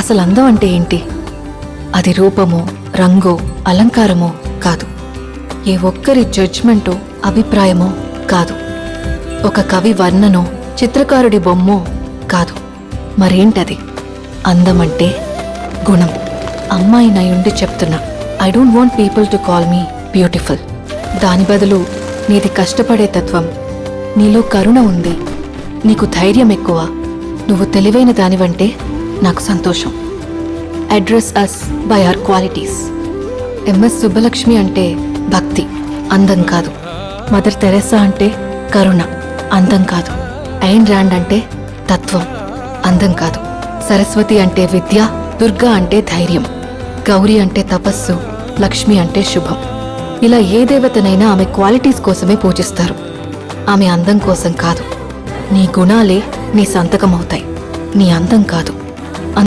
అసలు అందం అంటే ఏంటి? అది రూపమో, రంగో, అలంకారమో కాదు. ఏ ఒక్కరి జడ్జ్మెంటో, అభిప్రాయమో కాదు. ఒక కవి వర్ణనో, చిత్రకారుడి బొమ్మో కాదు. మరేంటది? అందమంటే గుణం. అమ్మాయి నయుండి చెప్తున్నా, I don't want people to call me beautiful. దాని బదులు నీది కష్టపడే తత్వం, నీలో కరుణ ఉంది, నీకు ధైర్యం ఎక్కువ, నువ్వు తెలివైన దానివంటే నాకు సంతోషం. Address us by our qualities. MS Subbulakshmi అంటే భక్తి, అందం కాదు. మదర్ తెరెసా అంటే కరుణ, అందం కాదు. ఐన్ ర్యాండ్ అంటే తత్వం, అందం కాదు. సరస్వతి అంటే విద్య, దుర్గా అంటే ధైర్యం, గౌరీ అంటే తపస్సు, లక్ష్మి అంటే శుభం. ఇలా ఏ దేవతనైనా ఆమె క్వాలిటీస్ కోసమే పూజిస్తారు, ఆమె అందం కోసం కాదు. నీ గుణాలే నీ సంతకమవుతాయి, నీ అందం కాదు.